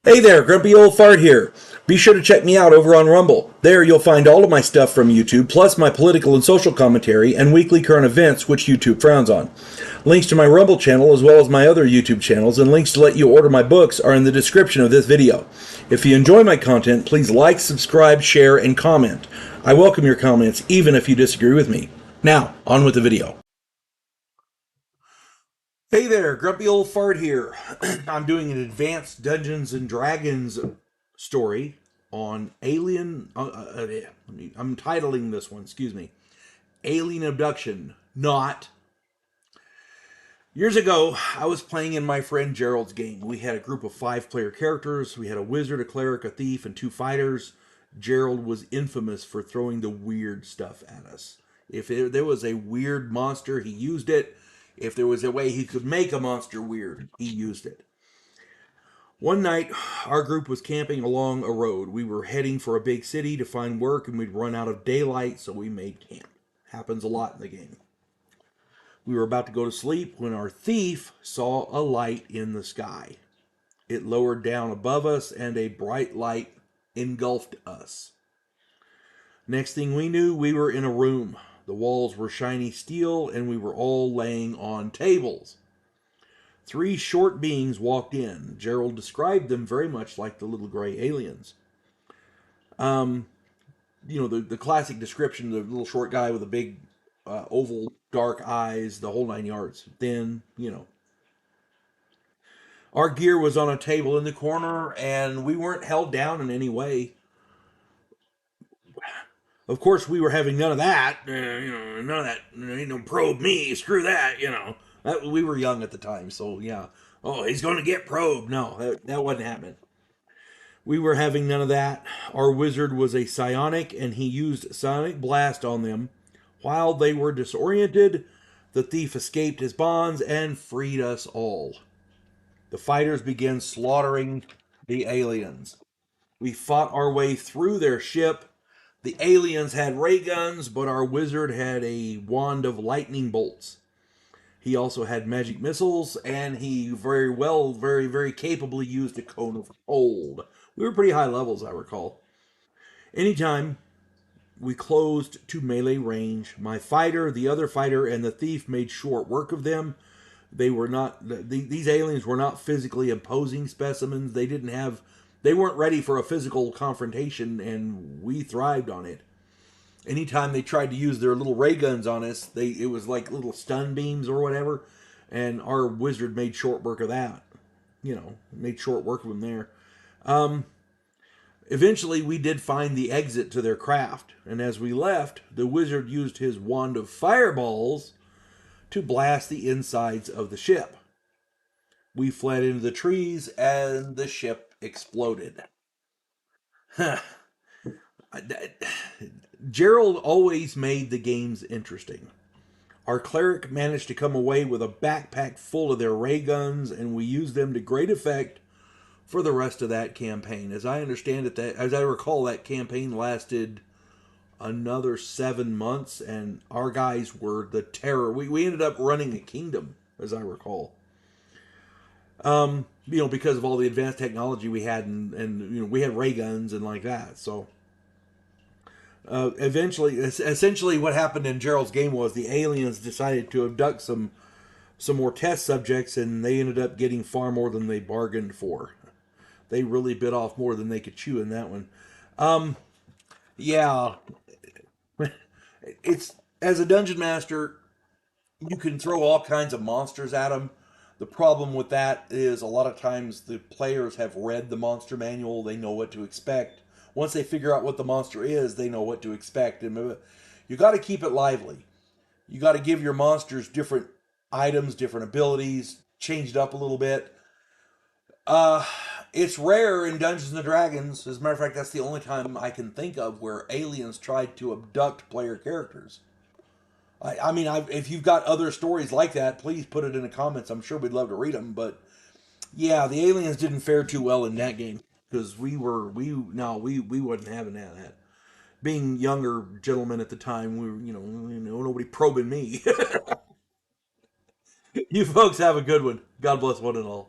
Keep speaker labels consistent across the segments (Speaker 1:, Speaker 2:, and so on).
Speaker 1: Hey there, Grumpy Old Fart here. Be sure to check me out over on Rumble. There you'll find all of my stuff from YouTube, plus my political and social commentary and weekly current events, which YouTube frowns on. Links to my Rumble channel, as well as my other YouTube channels, and links to let you order my books are in the description of this video. If you enjoy my content, please like, subscribe, share, and comment. I welcome your comments, even if you disagree with me. Now, on with the video. Hey there, Grumpy Old Fart here. I'm doing an advanced Dungeons and Dragons story on I'm titling this one, excuse me, Alien Abduction, not. Years ago, I was playing in my friend Gerald's game. We had a group of 5-player characters. We had a wizard, a cleric, a thief, and 2 fighters. Gerald was infamous for throwing the weird stuff at us. If there was a weird monster, he used it. If there was a way he could make a monster weird, he used it. One night, our group was camping along a road. We were heading for a big city to find work, and we'd run out of daylight, so we made camp. Happens a lot in the game. We were about to go to sleep when our thief saw a light in the sky. It lowered down above us, and a bright light engulfed us. Next thing we knew, we were in a room. The walls were shiny steel, and we were all laying on tables. 3 short beings walked in. Gerald described them very much like the little gray aliens. Um, the classic description, the little short guy with a big oval dark eyes, the whole 9 yards. Thin. Our gear was on a table in the corner, and we weren't held down in any way. Of course, we were having none of that. None of that. Ain't no probe me. Screw that. We were young at the time, so yeah. Oh, he's going to get probed. No, that wasn't happening. We were having none of that. Our wizard was a psionic, and he used psionic blast on them. While they were disoriented, the thief escaped his bonds and freed us all. The fighters began slaughtering the aliens. We fought our way through their ship. The aliens had ray guns, but our wizard had a wand of lightning bolts. He also had magic missiles, and he very capably used a cone of cold. We were pretty high levels, I recall. Anytime we closed to melee range, my fighter, the other fighter, and the thief made short work of them. These aliens were not physically imposing specimens. They weren't ready for a physical confrontation, and we thrived on it. Anytime they tried to use their little ray guns on us, it was like little stun beams or whatever, and our wizard made short work of that. Made short work of them there. Eventually, we did find the exit to their craft, and as we left, the wizard used his wand of fireballs to blast the insides of the ship. We fled into the trees, and the ship exploded. Gerald always made the games interesting. Our cleric managed to come away with a backpack full of their ray guns, and we used them to great effect for the rest of that campaign. As I understand it, as I recall, that campaign lasted another 7 months, and our guys were the terror. We ended up running a kingdom, as I recall. Because of all the advanced technology we had, and we had ray guns and like that. So essentially, what happened in Gerald's game was the aliens decided to abduct some more test subjects, and they ended up getting far more than they bargained for. They really bit off more than they could chew in that one. Yeah, it's as a dungeon master, you can throw all kinds of monsters at them. The problem with that is a lot of times the players have read the monster manual. They know what to expect. Once they figure out what the monster is, they know what to expect. And you got to keep it lively. You got to give your monsters different items, different abilities, change it up a little bit. It's rare in Dungeons and Dragons. As a matter of fact, that's the only time I can think of where aliens tried to abduct player characters. If you've got other stories like that, please put it in the comments. I'm sure we'd love to read them. But yeah, the aliens didn't fare too well in that game because we wasn't having that. Being younger gentlemen at the time, we were nobody probing me. You folks have a good one. God bless one and all.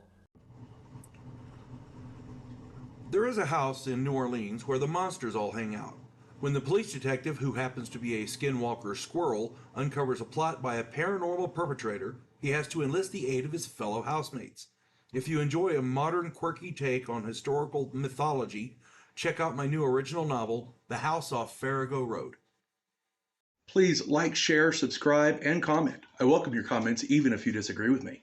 Speaker 1: There is a house in New Orleans where the monsters all hang out. When the police detective, who happens to be a skinwalker squirrel, uncovers a plot by a paranormal perpetrator, he has to enlist the aid of his fellow housemates. If you enjoy a modern, quirky take on historical mythology, check out my new original novel, The House Off Farrago Road.
Speaker 2: Please like, share, subscribe, and comment. I welcome your comments even if you disagree with me.